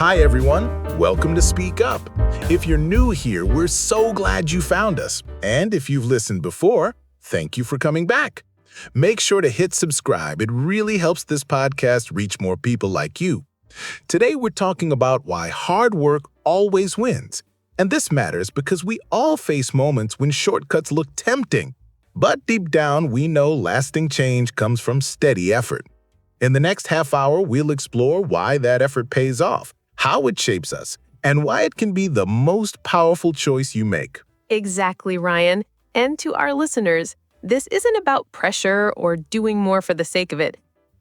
Hi, everyone. Welcome to Speak Up. If you're new here, we're so glad you found us. And if you've listened before, thank you for coming back. Make sure to hit subscribe. It really helps this podcast reach more people like you. Today, we're talking about why hard work always wins. And this matters because we all face moments when shortcuts look tempting. But deep down, we know lasting change comes from steady effort. In the next half hour, we'll explore why that effort pays off, how it shapes us, and why it can be the most powerful choice you make. Exactly, Ryan. And to our listeners, this isn't about pressure or doing more for the sake of it.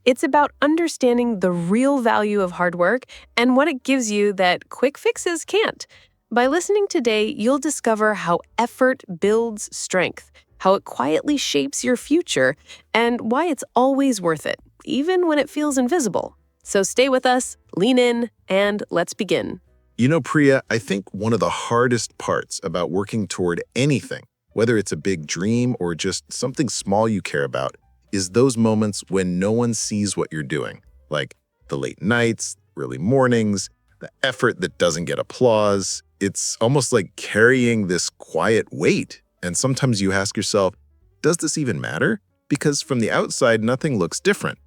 It's about understanding the real value of hard work and what it gives you that quick fixes can't. By listening today, you'll discover how effort builds strength, how it quietly shapes your future, and why it's always worth it, even when it feels invisible. So stay with us, lean in, and let's begin. You know, Priya, I think one of the hardest parts about working toward anything, whether it's a big dream or just something small you care about, is those moments when no one sees what you're doing, like the late nights, early mornings, the effort that doesn't get applause. It's almost like carrying this quiet weight. And sometimes you ask yourself, does this even matter? Because from the outside, nothing looks different.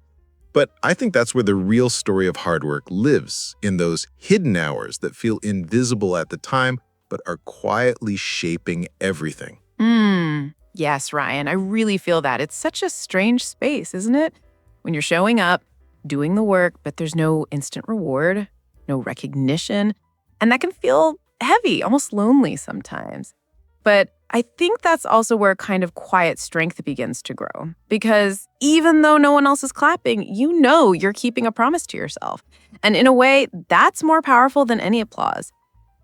But I think that's where the real story of hard work lives, in those hidden hours that feel invisible at the time, but are quietly shaping everything. Yes, Ryan, I really feel that. It's such a strange space, isn't it? When you're showing up, doing the work, but there's no instant reward, no recognition, and that can feel heavy, almost lonely sometimes. But I think that's also where kind of quiet strength begins to grow. Because even though no one else is clapping, you know you're keeping a promise to yourself. And in a way, that's more powerful than any applause.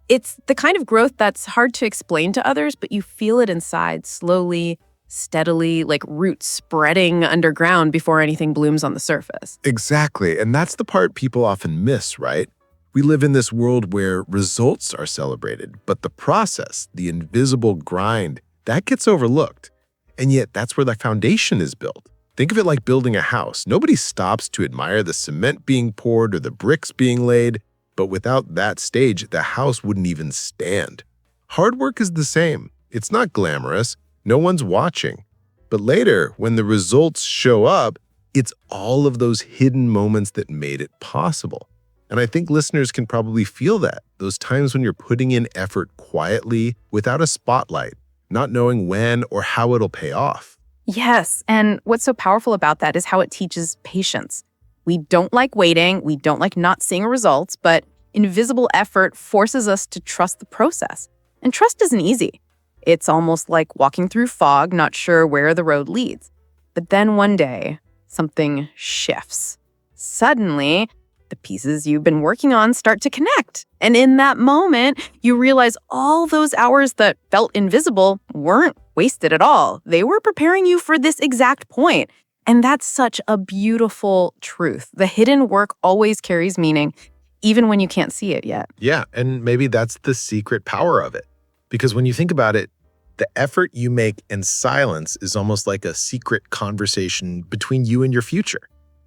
It's the kind of growth that's hard to explain to others, but you feel it inside slowly, steadily, like roots spreading underground before anything blooms on the surface. Exactly. And that's the part people often miss, right? We live in this world where results are celebrated, but the process, the invisible grind, that gets overlooked. And yet that's where the foundation is built. Think of it like building a house. Nobody stops to admire the cement being poured or the bricks being laid, but without that stage, the house wouldn't even stand. Hard work is the same. It's not glamorous. No one's watching. But later, when the results show up, it's all of those hidden moments that made it possible. And I think listeners can probably feel that, those times when you're putting in effort quietly without a spotlight, not knowing when or how it'll pay off. Yes, and what's so powerful about that is how it teaches patience. We don't like waiting, we don't like not seeing results, but invisible effort forces us to trust the process. And trust isn't easy. It's almost like walking through fog, not sure where the road leads. But then one day, something shifts. Suddenly, the pieces you've been working on start to connect. And in that moment, you realize all those hours that felt invisible weren't wasted at all. They were preparing you for this exact point. And that's such a beautiful truth. The hidden work always carries meaning, even when you can't see it yet. Yeah, and maybe that's the secret power of it. Because when you think about it, the effort you make in silence is almost like a secret conversation between you and your future.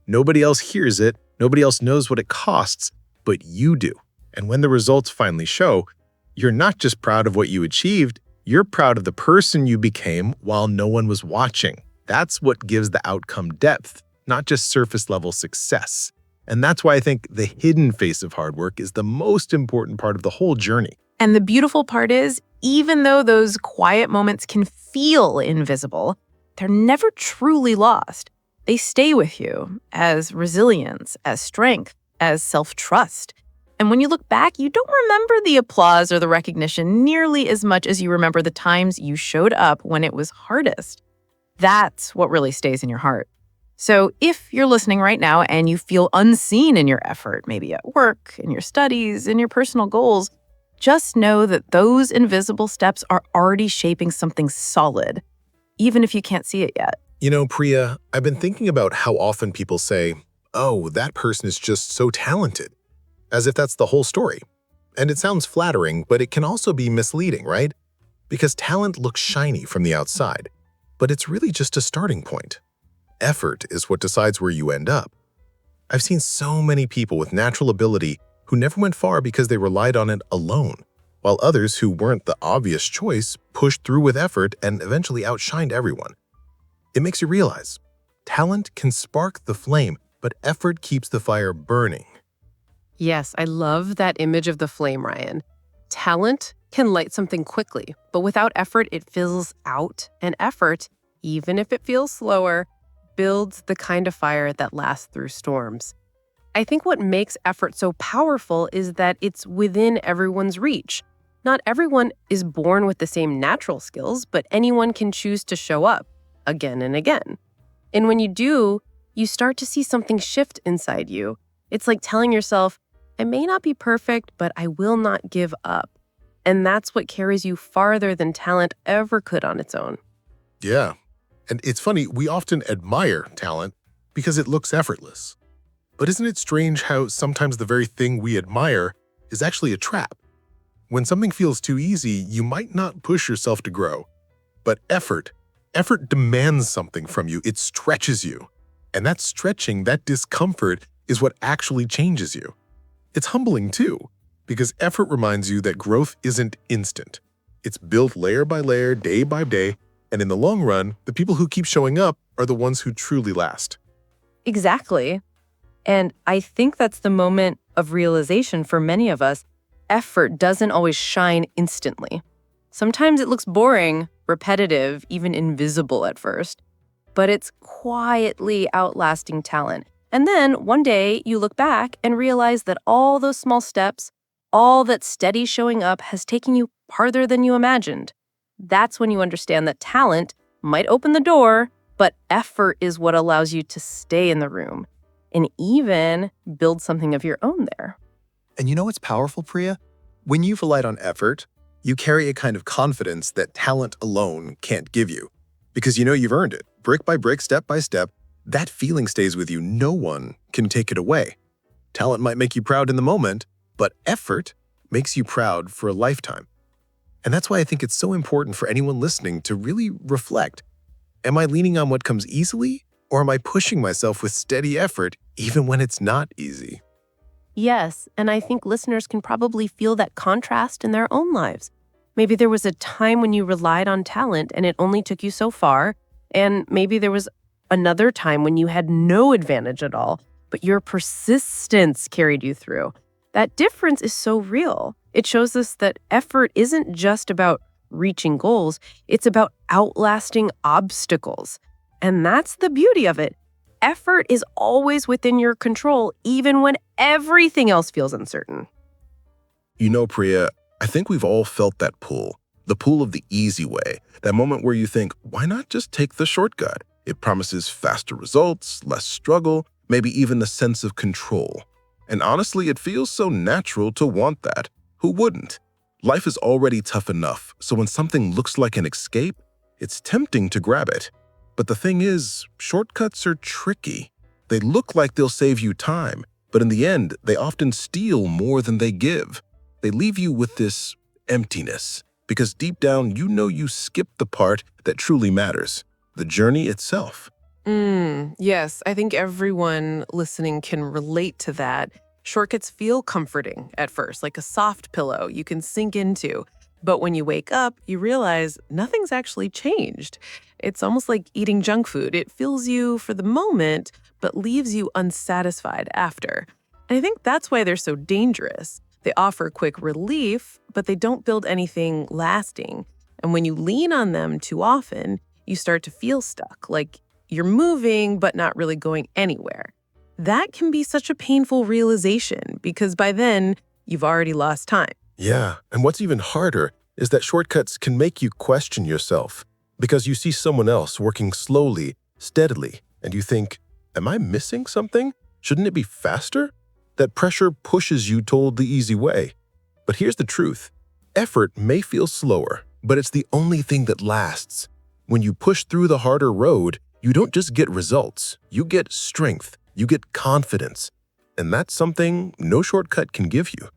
Nobody else hears it. Nobody else knows what it costs, but you do. And when the results finally show, you're not just proud of what you achieved, you're proud of the person you became while no one was watching. That's what gives the outcome depth, not just surface-level success. And that's why I think the hidden face of hard work is the most important part of the whole journey. And the beautiful part is, even though those quiet moments can feel invisible, they're never truly lost. They stay with you as resilience, as strength, as self-trust. And when you look back, you don't remember the applause or the recognition nearly as much as you remember the times you showed up when it was hardest. That's what really stays in your heart. So if you're listening right now and you feel unseen in your effort, maybe at work, in your studies, in your personal goals, just know that those invisible steps are already shaping something solid, even if you can't see it yet. You know, Priya, I've been thinking about how often people say, oh, that person is just so talented, as if that's the whole story. And it sounds flattering, but it can also be misleading, right? Because talent looks shiny from the outside, but it's really just a starting point. Effort is what decides where you end up. I've seen so many people with natural ability who never went far because they relied on it alone, while others who weren't the obvious choice pushed through with effort and eventually outshined everyone. It makes you realize talent can spark the flame, but effort keeps the fire burning. Yes, I love that image of the flame, Ryan. Talent can light something quickly, but without effort, it fizzles out. And effort, even if it feels slower, builds the kind of fire that lasts through storms. I think what makes effort so powerful is that it's within everyone's reach. Not everyone is born with the same natural skills, but anyone can choose to show up again and again. And when you do, you start to see something shift inside you. It's like telling yourself, I may not be perfect, but I will not give up. And that's what carries you farther than talent ever could on its own. Yeah. And it's funny, we often admire talent because it looks effortless. But isn't it strange how sometimes the very thing we admire is actually a trap? When something feels too easy, you might not push yourself to grow. But effort demands something from you. It stretches you. And that stretching, that discomfort, is what actually changes you. It's humbling too, because effort reminds you that growth isn't instant. It's built layer by layer, day by day, and in the long run, the people who keep showing up are the ones who truly last. Exactly. And I think that's the moment of realization for many of us. Effort doesn't always shine instantly. Sometimes it looks boring, repetitive, even invisible at first, but it's quietly outlasting talent. And then one day you look back and realize that all those small steps, all that steady showing up has taken you farther than you imagined. That's when you understand that talent might open the door, but effort is what allows you to stay in the room and even build something of your own there. And you know what's powerful, Priya? When you've relied on effort, you carry a kind of confidence that talent alone can't give you. Because you know you've earned it, brick by brick, step by step. That feeling stays with you. No one can take it away. Talent might make you proud in the moment, but effort makes you proud for a lifetime. And that's why I think it's so important for anyone listening to really reflect. Am I leaning on what comes easily, or am I pushing myself with steady effort even when it's not easy? Yes, and I think listeners can probably feel that contrast in their own lives. Maybe there was a time when you relied on talent and it only took you so far, and maybe there was another time when you had no advantage at all, but your persistence carried you through. That difference is so real. It shows us that effort isn't just about reaching goals, it's about outlasting obstacles. And that's the beauty of it. Effort is always within your control, even when everything else feels uncertain. You know, Priya, I think we've all felt that pull, the pull of the easy way, that moment where you think, why not just take the shortcut? It promises faster results, less struggle, maybe even a sense of control. And honestly, it feels so natural to want that. Who wouldn't? Life is already tough enough, so when something looks like an escape, it's tempting to grab it. But the thing is, shortcuts are tricky. They look like they'll save you time, but in the end, they often steal more than they give. They leave you with this emptiness, because deep down, you know you skipped the part that truly matters, the journey itself. Yes, I think everyone listening can relate to that. Shortcuts feel comforting at first, like a soft pillow you can sink into. But when you wake up, you realize nothing's actually changed. It's almost like eating junk food. It fills you for the moment, but leaves you unsatisfied after. And I think that's why they're so dangerous. They offer quick relief, but they don't build anything lasting. And when you lean on them too often, you start to feel stuck, like you're moving, but not really going anywhere. That can be such a painful realization because by then, you've already lost time. Yeah, and what's even harder is that shortcuts can make you question yourself because you see someone else working slowly, steadily, and you think, am I missing something? Shouldn't it be faster? That pressure pushes you toward the easy way. But here's the truth. Effort may feel slower, but it's the only thing that lasts. When you push through the harder road, you don't just get results, you get strength, you get confidence. And that's something no shortcut can give you.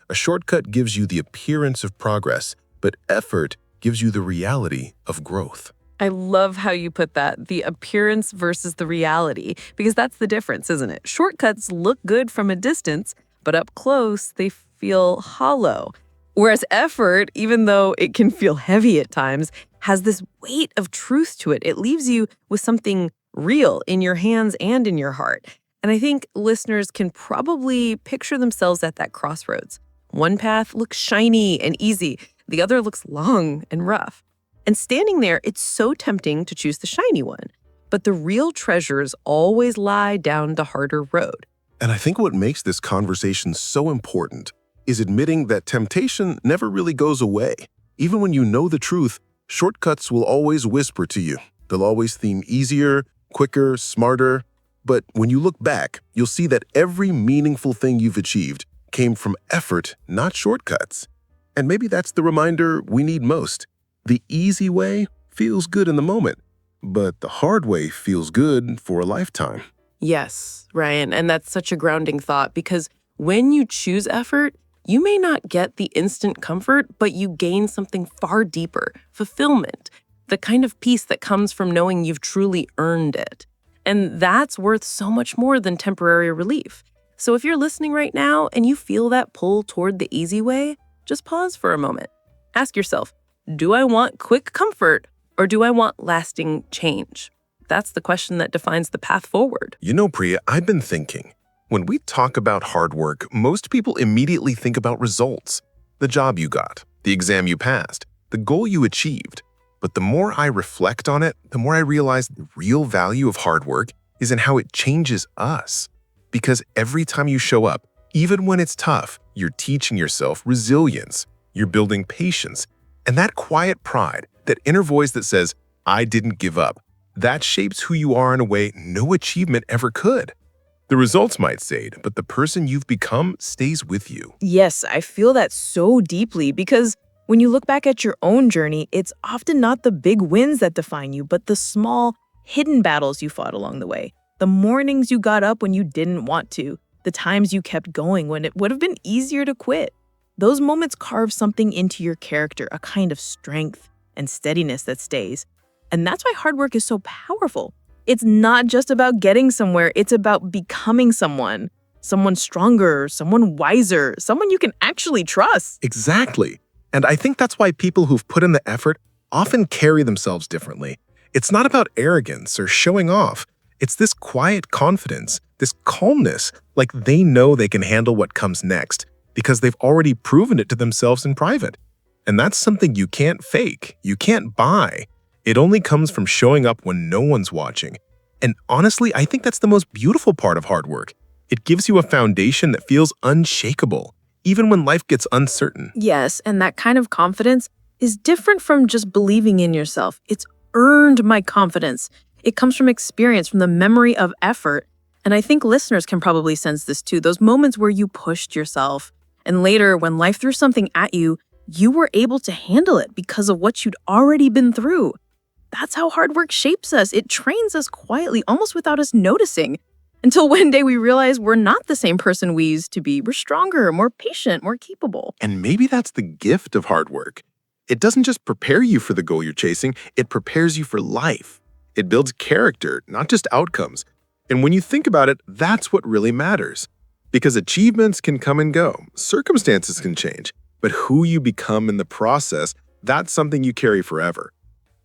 A shortcut gives you the appearance of progress, but effort gives you the reality of growth. I love how you put that, the appearance versus the reality, because that's the difference, isn't it? Shortcuts look good from a distance, but up close, they feel hollow. Whereas effort, even though it can feel heavy at times, has this weight of truth to it. It leaves you with something real in your hands and in your heart. And I think listeners can probably picture themselves at that crossroads. One path looks shiny and easy. The other looks long and rough. And standing there, it's so tempting to choose the shiny one. But the real treasures always lie down the harder road. And I think what makes this conversation so important is admitting that temptation never really goes away. Even when you know the truth, shortcuts will always whisper to you. They'll always seem easier, quicker, smarter. But when you look back, you'll see that every meaningful thing you've achieved came from effort, not shortcuts. And maybe that's the reminder we need most. The easy way feels good in the moment, but the hard way feels good for a lifetime. Yes, Ryan, and that's such a grounding thought because when you choose effort, you may not get the instant comfort, but you gain something far deeper, fulfillment, the kind of peace that comes from knowing you've truly earned it. And that's worth so much more than temporary relief. So if you're listening right now and you feel that pull toward the easy way, just pause for a moment. Ask yourself, do I want quick comfort or do I want lasting change? That's the question that defines the path forward. You know, Priya, I've been thinking, when we talk about hard work, most people immediately think about results. The job you got, the exam you passed, the goal you achieved. But the more I reflect on it, the more I realize the real value of hard work is in how it changes us. Because every time you show up, even when it's tough, you're teaching yourself resilience, you're building patience, and that quiet pride, that inner voice that says, I didn't give up, that shapes who you are in a way no achievement ever could. The results might fade, but the person you've become stays with you. Yes, I feel that so deeply because when you look back at your own journey, it's often not the big wins that define you, but the small, hidden battles you fought along the way. The mornings you got up when you didn't want to, the times you kept going when it would have been easier to quit. Those moments carve something into your character, a kind of strength and steadiness that stays. And that's why hard work is so powerful. It's not just about getting somewhere, it's about becoming someone stronger, someone wiser, someone you can actually trust. Exactly. And I think that's why people who've put in the effort often carry themselves differently. It's not about arrogance or showing off. It's this quiet confidence, this calmness, like they know they can handle what comes next because they've already proven it to themselves in private. And that's something you can't fake, you can't buy. It only comes from showing up when no one's watching. And honestly, I think that's the most beautiful part of hard work. It gives you a foundation that feels unshakable, even when life gets uncertain. Yes, and that kind of confidence is different from just believing in yourself. It's earned my confidence. It comes from experience, from the memory of effort. And I think listeners can probably sense this too. Those moments where you pushed yourself, and later when life threw something at you, you were able to handle it because of what you'd already been through. That's how hard work shapes us. It trains us quietly, almost without us noticing, until one day we realize we're not the same person we used to be. We're stronger, more patient, more capable. And maybe that's the gift of hard work. It doesn't just prepare you for the goal you're chasing, it prepares you for life. It builds character, not just outcomes. And when you think about it, that's what really matters. Because achievements can come and go, circumstances can change, but who you become in the process, that's something you carry forever.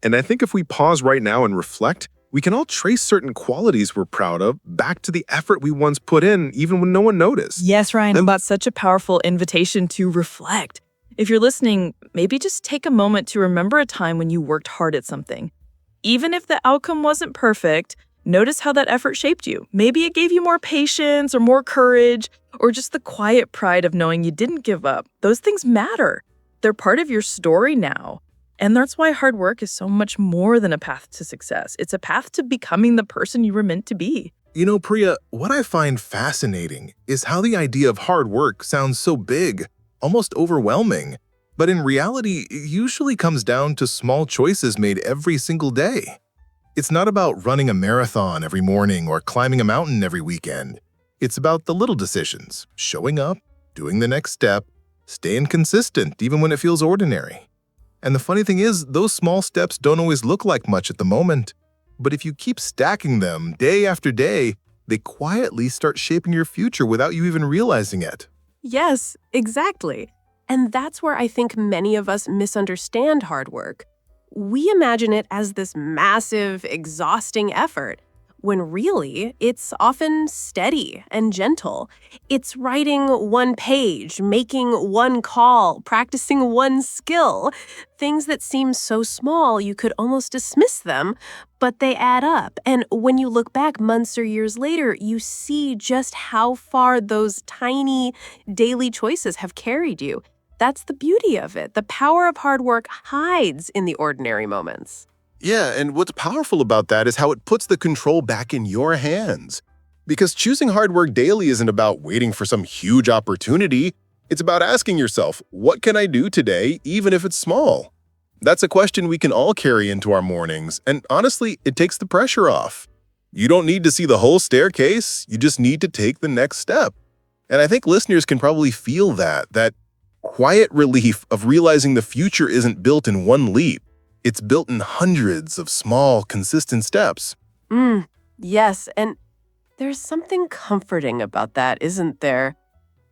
And I think if we pause right now and reflect, we can all trace certain qualities we're proud of back to the effort we once put in, even when no one noticed. Yes, Ryan, that's such a powerful invitation to reflect. If you're listening, maybe just take a moment to remember a time when you worked hard at something. Even if the outcome wasn't perfect, notice how that effort shaped you. Maybe it gave you more patience or more courage, or just the quiet pride of knowing you didn't give up. Those things matter. They're part of your story now. And that's why hard work is so much more than a path to success. It's a path to becoming the person you were meant to be. You know, Priya, what I find fascinating is how the idea of hard work sounds so big, almost overwhelming. But in reality, it usually comes down to small choices made every single day. It's not about running a marathon every morning or climbing a mountain every weekend. It's about the little decisions, showing up, doing the next step, staying consistent even when it feels ordinary. And the funny thing is, those small steps don't always look like much at the moment. But if you keep stacking them day after day, They quietly start shaping your future without you even realizing it. Yes, exactly. And that's where I think many of us misunderstand hard work. We imagine it as this massive, exhausting effort, when really it's often steady and gentle. It's writing one page, making one call, practicing one skill, things that seem so small you could almost dismiss them, but they add up. And when you look back months or years later, you see just how far those tiny daily choices have carried you. That's the beauty of it. The power of hard work hides in the ordinary moments. Yeah, and what's powerful about that is how it puts the control back in your hands. Because choosing hard work daily isn't about waiting for some huge opportunity. It's about asking yourself, what can I do today, even if it's small? That's a question we can all carry into our mornings, and honestly, it takes the pressure off. You don't need to see the whole staircase, you just need to take the next step. And I think listeners can probably feel that quiet relief of realizing the future isn't built in one leap. It's built in hundreds of small, consistent steps. Yes, and there's something comforting about that, isn't there?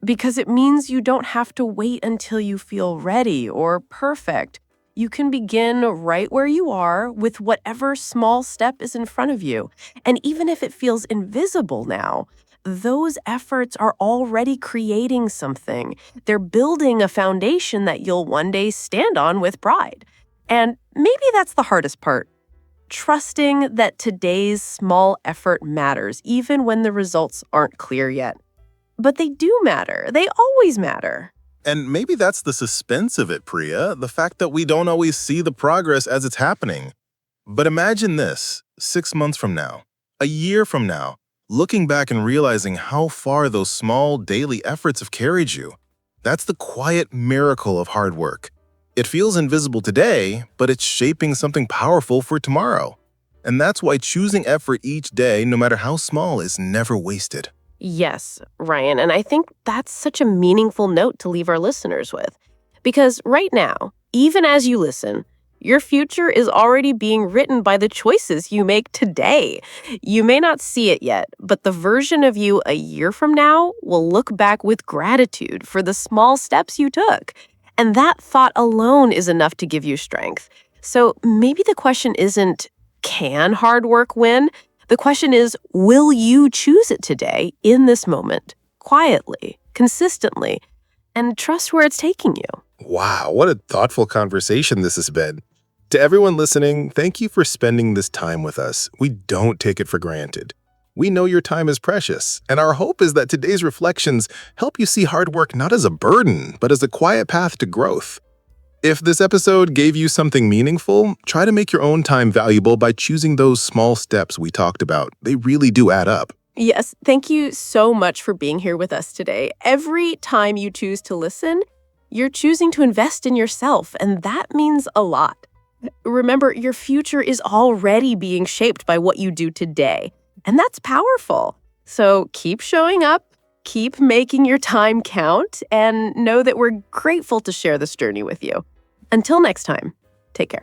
Because it means you don't have to wait until you feel ready or perfect. You can begin right where you are with whatever small step is in front of you. And even if it feels invisible now, those efforts are already creating something. They're building a foundation that you'll one day stand on with pride. And maybe that's the hardest part. Trusting that today's small effort matters, even when the results aren't clear yet. But they do matter. They always matter. And maybe that's the suspense of it, Priya, the fact that we don't always see the progress as it's happening. But imagine this, 6 months from now, a year from now, looking back and realizing how far those small daily efforts have carried you. That's the quiet miracle of hard work. It feels invisible today, but it's shaping something powerful for tomorrow. And that's why choosing effort each day, no matter how small, is never wasted. Yes, Ryan, and I think that's such a meaningful note to leave our listeners with. Because right now, even as you listen, your future is already being written by the choices you make today. You may not see it yet, but the version of you a year from now will look back with gratitude for the small steps you took. And that thought alone is enough to give you strength. So maybe the question isn't, can hard work win? The question is, will you choose it today, in this moment, quietly, consistently, and trust where it's taking you? Wow, what a thoughtful conversation this has been. To everyone listening, thank you for spending this time with us. We don't take it for granted. We know your time is precious, and our hope is that today's reflections help you see hard work not as a burden, but as a quiet path to growth. If this episode gave you something meaningful, try to make your own time valuable by choosing those small steps we talked about. They really do add up. Yes, thank you so much for being here with us today. Every time you choose to listen, you're choosing to invest in yourself, and that means a lot. Remember, your future is already being shaped by what you do today, and that's powerful. So keep showing up, keep making your time count, and know that we're grateful to share this journey with you. Until next time, take care.